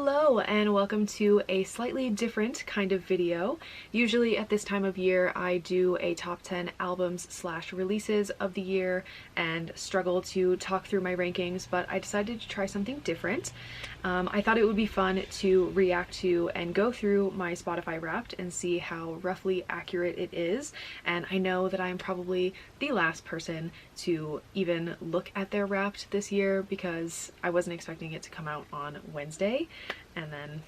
Hello and welcome to a slightly different kind of video. Usually at this time of year I do a top 10 albums slash releases of the year and struggle to talk through my rankings, but I decided to try something different. I thought it would be fun to react to and go through my Spotify Wrapped and see how roughly accurate it is, and I know that I'm probably the last person to even look at their Wrapped this year because I wasn't expecting it to come out on Wednesday, and then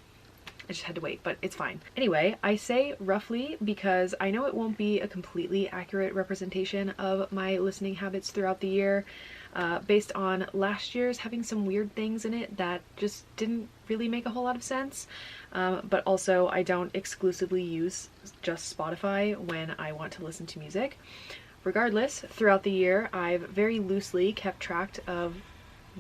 I just had to wait, but it's fine. Anyway, I say roughly because I know it won't be a completely accurate representation of my listening habits throughout the year, based on last year's having some weird things in it that just didn't really make a whole lot of sense. But also I don't exclusively use just Spotify when I want to listen to music. Regardless, throughout the year I've very loosely kept track of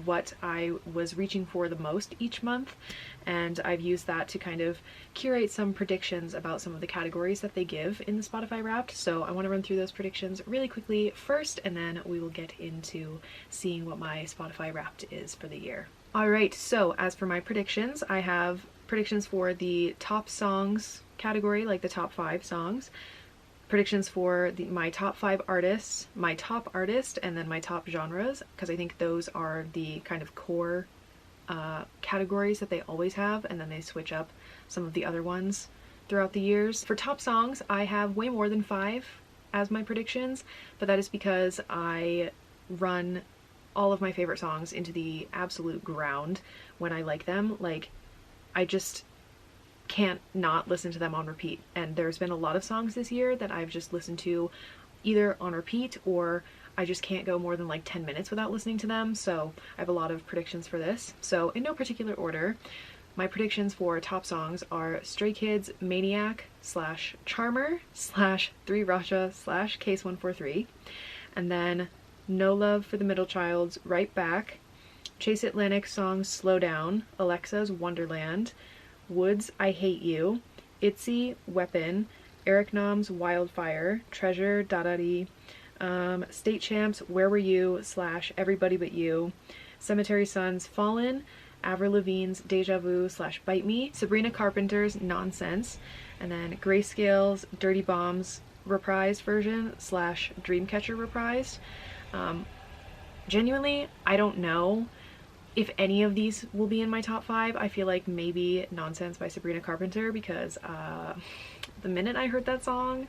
what I was reaching for the most each month, and I've used that to kind of curate some predictions about some of the categories that they give in the Spotify Wrapped. So I want to run through those predictions really quickly first, and then we will get into seeing what my Spotify Wrapped is for the year. Alright, so as for my predictions, I have predictions for the top songs category, like the top 5 songs, predictions for my top 5 artists, my top artist, and then my top genres, because I think those are the kind of core categories that they always have, and then they switch up some of the other ones throughout the years. For top songs, I have way more than 5 as my predictions, but that is because I run all of my favorite songs into the absolute ground when I like them. Like, I just can't not listen to them on repeat, and there's been a lot of songs this year that I've just listened to either on repeat or I just can't go more than like 10 minutes without listening to them, so I have a lot of predictions for this. So in no particular order, my predictions for top songs are Stray Kids' Maniac / Charmer / 3 Russia / Case 143, and then No Love for the Middle Child's Right Back, Chase Atlantic's song Slow Down, Alexa's Wonderland, Woods' I Hate You, Itzy, Weapon, Eric Nam's Wildfire, Treasure, Da Da Dee, State Champs' Where Were You / Everybody But You, Cemetery Sun's Fallen, Avril Lavigne's Deja Vu / Bite Me, Sabrina Carpenter's Nonsense, and then Grayscale's Dirty Bombs reprised version / Dreamcatcher reprised. Genuinely, I don't know if any of these will be in my top 5. I feel like maybe Nonsense by Sabrina Carpenter, because the minute I heard that song,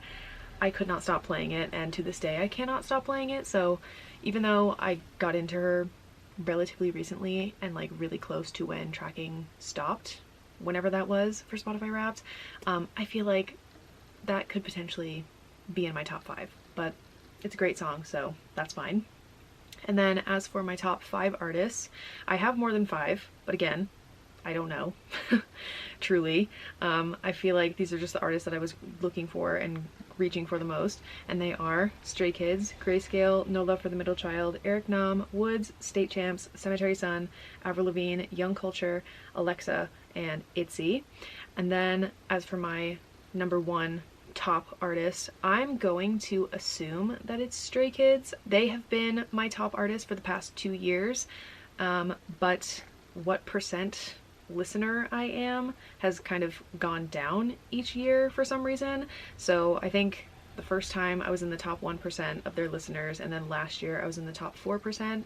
I could not stop playing it, and to this day I cannot stop playing it. So even though I got into her relatively recently and like really close to when tracking stopped, whenever that was for Spotify Wrapped, I feel like that could potentially be in my top 5, but it's a great song, so that's fine. And then as for my top 5 artists, I have more than 5, but again, I don't know. Truly. I feel like these are just the artists that I was looking for and reaching for the most, and they are Stray Kids, Grayscale, No Love for the Middle Child, Eric Nam, Woods, State Champs, Cemetery Sun, Avril Lavigne, Young Culture, Alexa, and Itzy. And then as for my number 1 top artist, I'm going to assume that it's Stray Kids. They have been my top artist for the past 2 years, but what percent listener I am has kind of gone down each year for some reason. So I think the first time I was in the top 1% of their listeners, and then last year I was in the top 4%,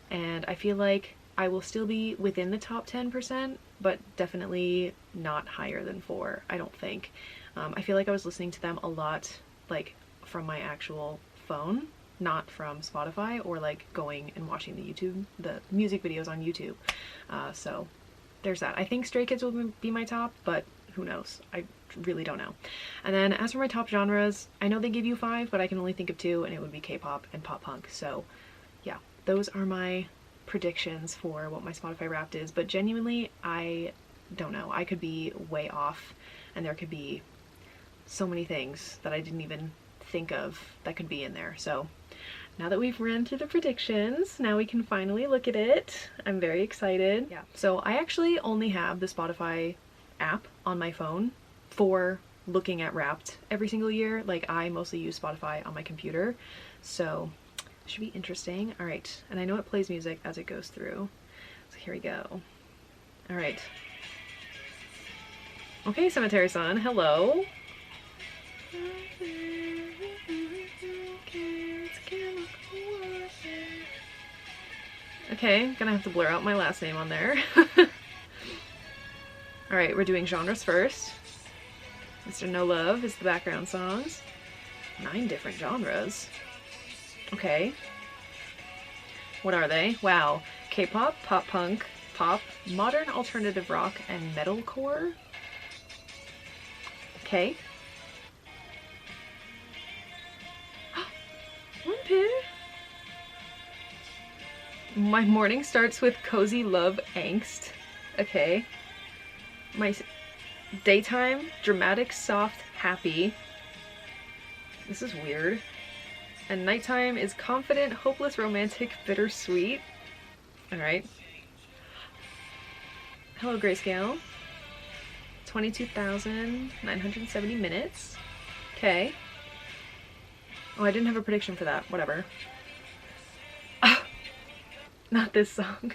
and I feel like I will still be within the top 10%, but definitely not higher than 4, I don't think. I feel like I was listening to them a lot, like, from my actual phone, not from Spotify, or like going and watching the music videos on YouTube. So there's that. I think Stray Kids will be my top, but who knows? I really don't know. And then as for my top genres, I know they give you 5, but I can only think of 2, and it would be K-pop and pop punk. So yeah, those are my predictions for what my Spotify Wrapped is, but genuinely, I don't know. I could be way off, and there could be so many things that I didn't even think of that could be in there. So now that we've ran through the predictions, now we can finally look at it. I'm very excited. Yeah. So I actually only have the Spotify app on my phone for looking at Wrapped every single year. Like, I mostly use Spotify on my computer, so it should be interesting. All right, and I know it plays music as it goes through, so here we go. All right. Okay, Cemetery Sun, hello. Okay, gonna have to blur out my last name on there. Alright, we're doing genres first. Mr. No Love is the background songs. 9 different genres. Okay. What are they? Wow. K-pop, pop punk, pop, modern alternative rock, and metalcore? Okay. One pin. My morning starts with cozy love angst. Okay. My daytime, dramatic, soft, happy. This is weird. And nighttime is confident, hopeless, romantic, bittersweet. Alright. Hello, Grayscale. 22,970 minutes. Okay. Oh, I didn't have a prediction for that. Whatever. Not this song.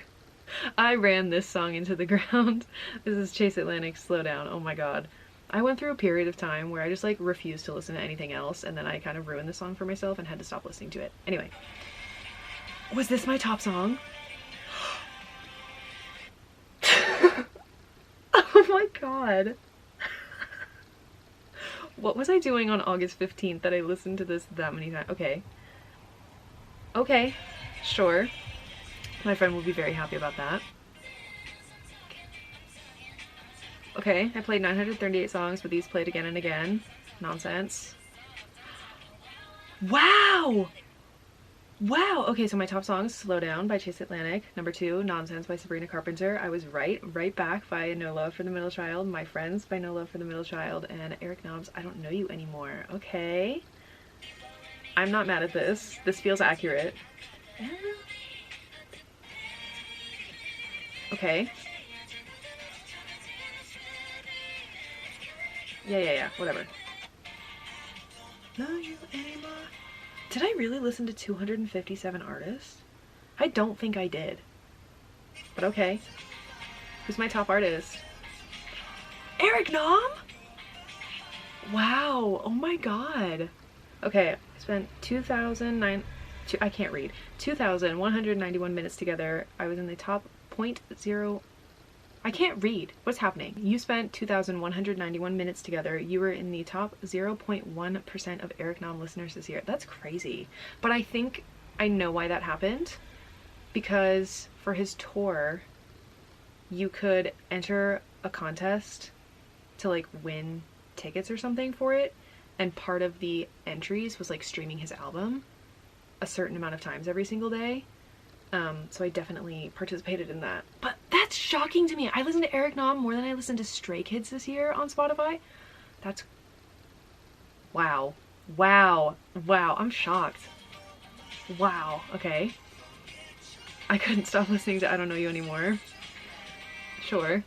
I ran this song into the ground. This is Chase Atlantic, Slow Down. Oh my god. I went through a period of time where I just like refused to listen to anything else, and then I kind of ruined the song for myself and had to stop listening to it. Anyway. Was this my top song? Oh my god. What was I doing on August 15th that I listened to this that many times? Okay. Okay. Sure. My friend will be very happy about that. Okay, I played 938 songs, but these played again and again. Nonsense. Wow! Wow! Okay, so my top songs, Slow Down by Chase Atlantic. Number 2, Nonsense by Sabrina Carpenter. I was right. Right Back by No Love for the Middle Child. My Friends by No Love for the Middle Child. And Eric Knobs, I Don't Know You Anymore. Okay. I'm not mad at this. This feels accurate. Okay. Yeah, whatever. Know you anymore. Did I really listen to 257 artists? I don't think I did. But okay. Who's my top artist? Eric Nom? Wow. Oh my god. Okay, I spent 2,191 minutes together. I was in the top 0.0. I can't read. What's happening? You spent 2,191 minutes together. You were in the top 0.1% of Eric Nom listeners this year. That's crazy. But I think I know why that happened. Because for his tour, you could enter a contest to like win tickets or something for it. And part of the entries was like streaming his album a certain amount of times every single day. So I definitely participated in that. But that's shocking to me. I listened to Eric Nom more than I listened to Stray Kids this year on Spotify. That's... Wow. Wow. Wow. I'm shocked. Wow. Okay. I couldn't stop listening to I Don't Know You Anymore. Sure.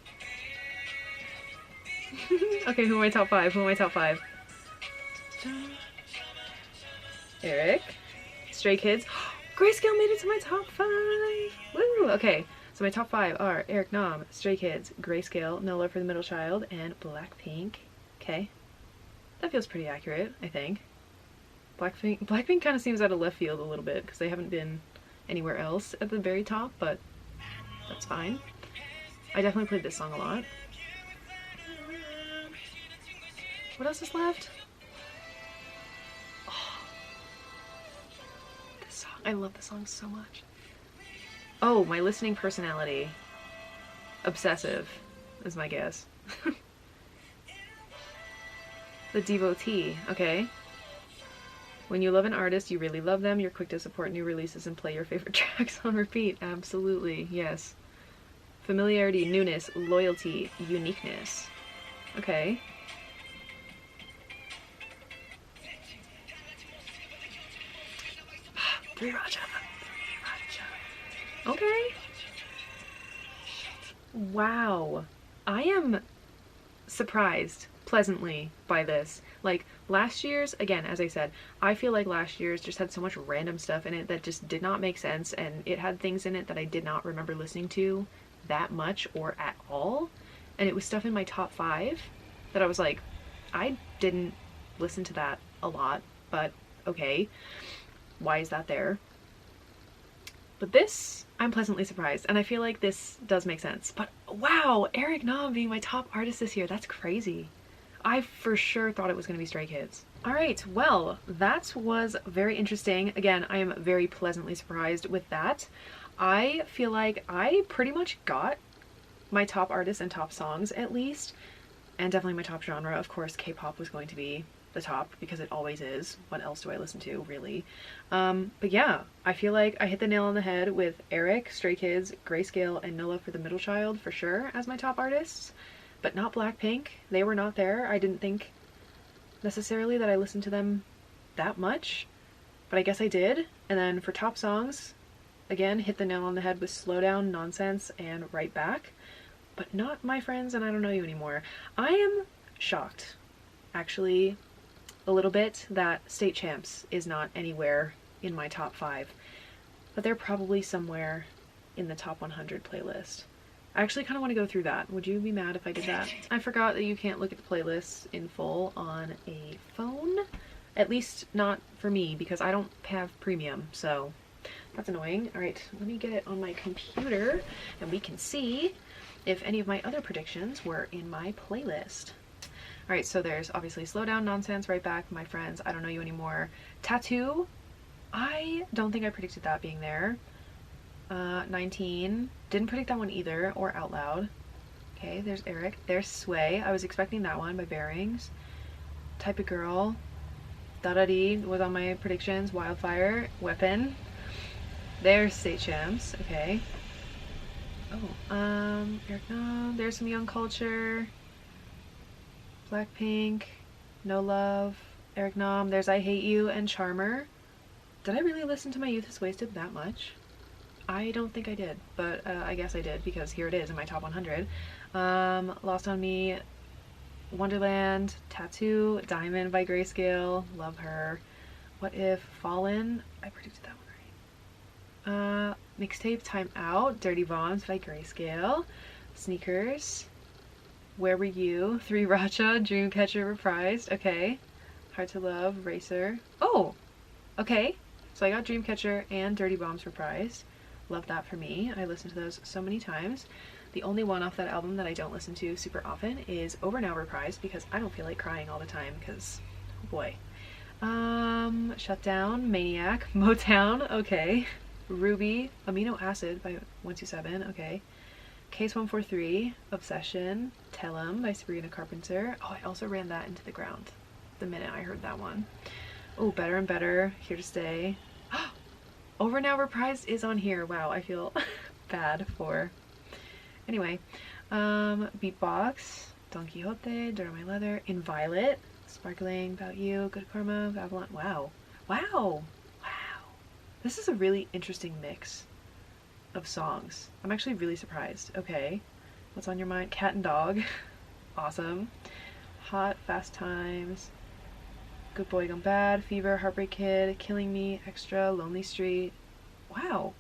Okay, who are my top 5? Who are my top 5? Eric. Stray Kids. Grayscale made it to my top 5! Woo! Okay, so my top 5 are Eric Nom, Stray Kids, Grayscale, No Love for the Middle Child, and Blackpink. Okay. That feels pretty accurate, I think. Blackpink kind of seems out of left field a little bit, because they haven't been anywhere else at the very top, but that's fine. I definitely played this song a lot. What else is left? I love the song so much. Oh, my listening personality. Obsessive is my guess. The devotee. Okay. When you love an artist, you really love them. You're quick to support new releases and play your favorite tracks on repeat. Absolutely. Yes. Familiarity, newness, loyalty, uniqueness. Okay. Okay. Wow. I am surprised pleasantly by this. Like last year's, again, as I said, I feel like last year's just had so much random stuff in it that just did not make sense, and it had things in it that I did not remember listening to that much or at all. And it was stuff in my top 5 that I was like, I didn't listen to that a lot, but okay, why is that there? But this, I'm pleasantly surprised, and I feel like this does make sense. But wow, Eric Nam being my top artist this year, that's crazy. I for sure thought it was going to be Stray Kids. Alright, well, that was very interesting. Again, I am very pleasantly surprised with that. I feel like I pretty much got my top artists and top songs at least, and definitely my top genre. Of course, K-pop was going to be the top because it always is. What else do I listen to, really? But yeah, I feel like I hit the nail on the head with Eric, Stray Kids, Grayscale, and No Love for the Middle Child for sure as my top artists, but not Blackpink. They were not there. I didn't think necessarily that I listened to them that much, but I guess I did. And then for top songs, again, hit the nail on the head with Slow Down, Nonsense, and Right Back, but not My Friends and I Don't Know You Anymore. I am shocked, actually, a little bit that State Champs is not anywhere in my top 5, but they're probably somewhere in the top 100 playlist. I actually kind of want to go through that. Would you be mad if I did that? I forgot that you can't look at the playlists in full on a phone. At least not for me, because I don't have premium, so that's annoying. Alright, let me get it on my computer, and we can see if any of my other predictions were in my playlist. Alright, so there's obviously Slow Down, Nonsense, Right Back, My Friends, I Don't Know You Anymore. Tattoo, I don't think I predicted that being there. 19, didn't predict that one either, or Out Loud. Okay, there's Eric. There's Sway, I was expecting that one by Bearings. Type of Girl, Da Da Dee was on my predictions. Wildfire, Weapon. There's State Champs, okay. Oh, Eric Nam, there's some Young Culture. Blackpink, No Love, Eric Nam, there's I Hate You, and Charmer. Did I really listen to My Youth Is Wasted that much? I don't think I did, but I guess I did because here it is in my top 100. Lost on Me, Wonderland, Tattoo, Diamond by Grayscale, love her. What If, Fallen, I predicted that one right. Mixtape, Time Out, Dirty Bombs by Grayscale, Sneakers, Where Were You, 3 Racha, Dreamcatcher reprised, okay. Hard to Love, Racer. Oh, okay. So I got Dreamcatcher and Dirty Bombs reprised. Love that for me. I listened to those so many times. The only one off that album that I don't listen to super often is Over Now reprised because I don't feel like crying all the time because, oh boy. Shutdown, Maniac, Motown, okay. Ruby, Amino Acid by 127, okay. Case 143, Obsession, Tell 'Em by Sabrina Carpenter. Oh, I also ran that into the ground the minute I heard that one. Oh, Better and Better, Here to Stay. Over Now reprised is on here. Wow, I feel bad for. Anyway, Beatbox, Don Quixote, Dirt on My Leather, In Violet, Sparkling, About You, Good Karma, Babylon. Wow. Wow. Wow. This is a really interesting mix of songs. I'm actually really surprised. Okay. What's on Your Mind? Cat and Dog. Awesome. Hot, Fast Times, Good Boy Gone Bad, Fever, Heartbreak Kid, Killing Me, Extra, Lonely Street. Wow.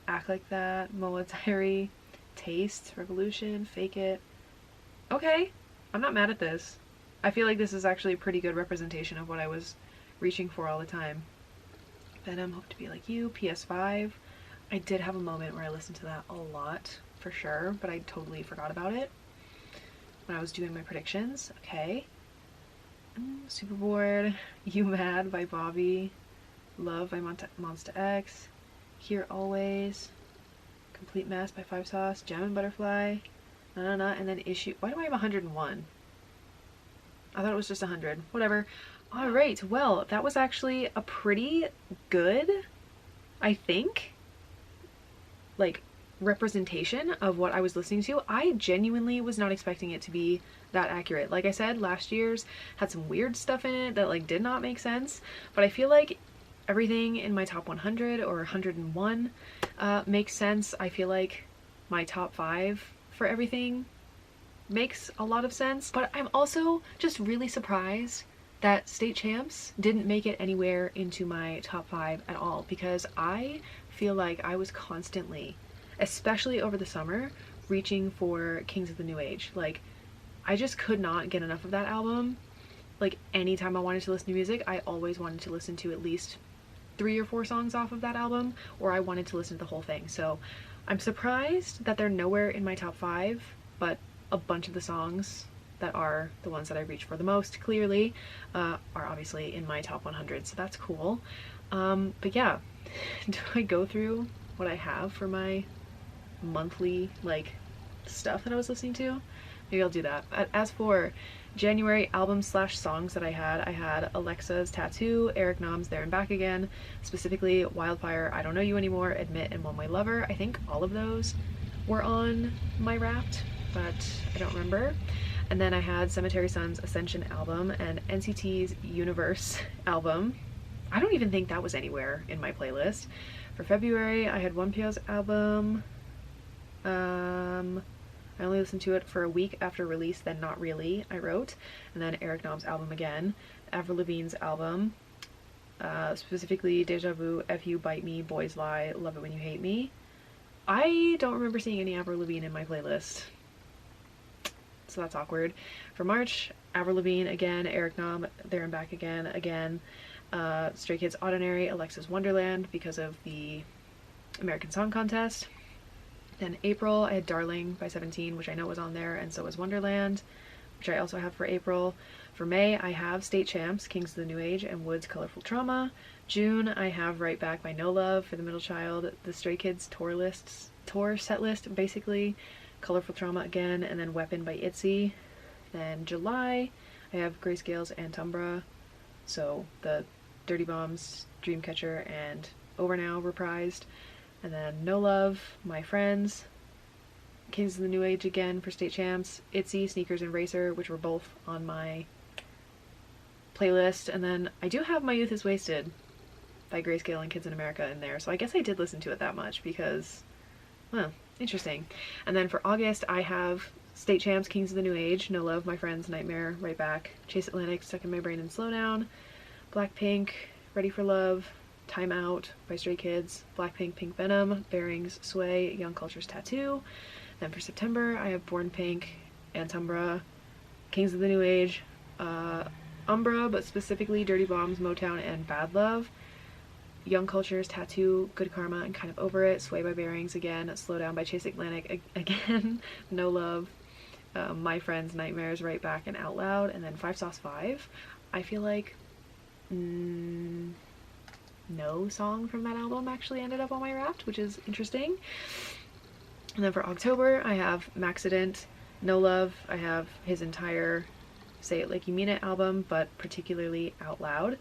Act Like That, Moa Diary, Taste, Revolution, Fake It. Okay, I'm not mad at this. I feel like this is actually a pretty good representation of what I was reaching for all the time. Venom, Hope to Be Like You, PS5. I did have a moment where I listened to that a lot, for sure, but I totally forgot about it when I was doing my predictions. Okay. Superboard, You Mad by Bobby, Love by Monsta X, Here Always, Complete Mess by Five Sauce, Jam and Butterfly, and then Issue. Why do I have 101? I thought it was just 100. Whatever. Alright, well, that was actually a pretty good, I think, like, representation of what I was listening to. I genuinely was not expecting it to be that accurate. Like I said, last year's had some weird stuff in it that like did not make sense, but I feel like everything in my top 100 or 101 makes sense. I feel like my top 5 for everything makes a lot of sense, but I'm also just really surprised that State Champs didn't make it anywhere into my top 5 at all, because I feel like I was constantly, especially over the summer, reaching for Kings of the New Age. Like, I just could not get enough of that album. Like anytime I wanted to listen to music, I always wanted to listen to at least 3 or 4 songs off of that album, or I wanted to listen to the whole thing. So I'm surprised that they're nowhere in my top 5, but a bunch of the songs that are the ones that I reach for the most, clearly, are obviously in my top 100, so that's cool. But yeah, do I go through what I have for my monthly, like, stuff that I was listening to? Maybe I'll do that. As for January albums slash songs that I had Alexa's Tattoo, Eric Nam's There and Back Again, specifically Wildfire, I Don't Know You Anymore, Admit, and One Way Lover. I think all of those were on my Wrapped, but I don't remember. And then I had Cemetery Sun's Ascension album and NCT's Universe album. I don't even think that was anywhere in my playlist. For February, I had 1PO's album. I only listened to it for a week after release, then Not Really, I wrote. And then Eric Nam's album again. Avril Lavigne's album. Specifically Deja Vu, F You, Bite Me, Boys Lie, Love It When You Hate Me. I don't remember seeing any Avril Lavigne in my playlist, so that's awkward. For March, Avril Lavigne again, Eric Nam, There and Back Again, Stray Kids Ordinary, Alexa's Wonderland because of the American Song Contest. Then April, I had Darling by 17, which I know was on there, and so was Wonderland, which I also have for April. For May, I have State Champs, Kings of the New Age, and Wood's Colorful Trauma. June, I have Right Back by No Love for the Middle Child, the Stray Kids tour set list, basically, Colorful Trauma again, and then Weapon by ITZY. Then July, I have Grayscale's Antumbra, so the Dirty Bombs, Dreamcatcher, and Over Now reprised. And then No Love, My Friends, Kings of the New Age again for State Champs, ITZY, Sneakers, and Racer, which were both on my playlist. And then I do have My Youth Is Wasted by Grayscale and Kids in America in there, so I guess I did listen to it that much because, well, interesting. And then for August, I have State Champs, Kings of the New Age, No Love, My Friends, Nightmare, Right Back, Chase Atlantic, Stuck in My Brain and Slow Down, Blackpink, Ready for Love, Time Out by Stray Kids, Blackpink, Pink Venom, Bearings, Sway, Young Culture's Tattoo. Then for September, I have Born Pink, Antumbra, Kings of the New Age, Umbra, but specifically Dirty Bombs, Motown, and Bad Love. Young Culture's Tattoo, Good Karma, and Kind of Over It, Sway by Bearings again, Slow Down by Chase Atlantic again, No Love, My Friends, Nightmares, Right Back, and Out Loud. And then 5 Sauce 5. I feel like no song from that album actually ended up on my Wrapped, which is interesting. And then for October, I have Maxident, No Love. I have his entire Say It Like You Mean It album, but particularly Out Loud.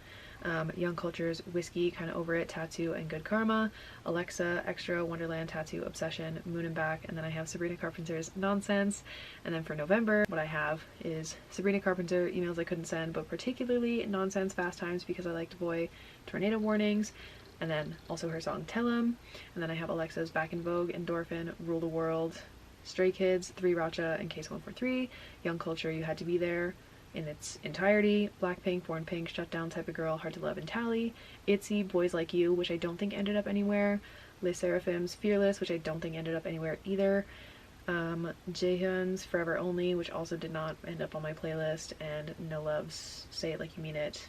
Young Culture's Whiskey, Kind of Over It, Tattoo, and Good Karma. Alexa, Extra, Wonderland, Tattoo, Obsession, Moon and Back. And then I have Sabrina Carpenter's Nonsense. And then for November, what I have is Sabrina Carpenter, Emails I Couldn't Send, but particularly Nonsense, Fast Times, Because I Like to Boy, Tornado Warnings, and then also her song Tell 'Em. And then I have Alexa's Back in Vogue, Endorphin, Rule the World, Stray Kids, 3 Racha, and Case 143. Young Culture, You Had to Be There in its entirety, Blackpink, Born Pink, Shut Down Type of Girl, Hard to Love, and Tally, ITZY, Boys Like You, which I don't think ended up anywhere, Les Seraphim's Fearless, which I don't think ended up anywhere either, Jaehyun's Forever Only, which also did not end up on my playlist, and No Love's Say It Like You Mean It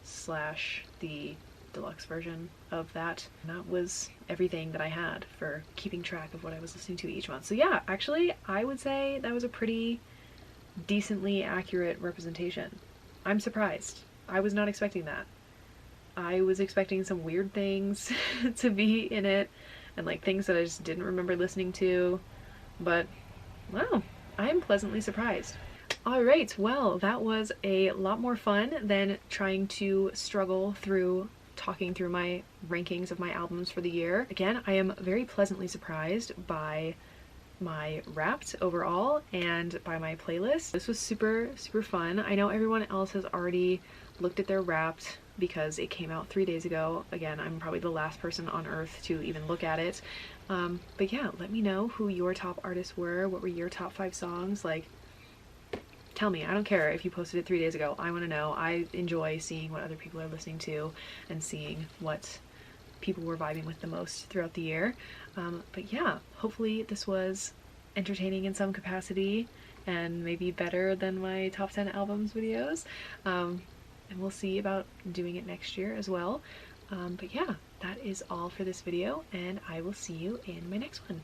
/ the deluxe version of that. And that was everything that I had for keeping track of what I was listening to each month. So yeah, actually, I would say that was a pretty decently accurate representation. I'm surprised. I was not expecting that. I was expecting some weird things to be in it, and like things that I just didn't remember listening to, but wow, I am pleasantly surprised. Alright, well, that was a lot more fun than trying to struggle through talking through my rankings of my albums for the year. Again, I am very pleasantly surprised by my Wrapped overall and by my playlist. This was super fun. I know everyone else has already looked at their Wrapped because it came out 3 days ago. Again, I'm probably the last person on earth to even look at it. But yeah, let me know who your top artists were. What were your top 5 songs? Like, tell me. I don't care if you posted it 3 days ago. I want to know. I enjoy seeing what other people are listening to and seeing what people were vibing with the most throughout the year. But yeah, hopefully this was entertaining in some capacity, and maybe better than my top 10 albums videos. And we'll see about doing it next year as well. But yeah, that is all for this video, and I will see you in my next one.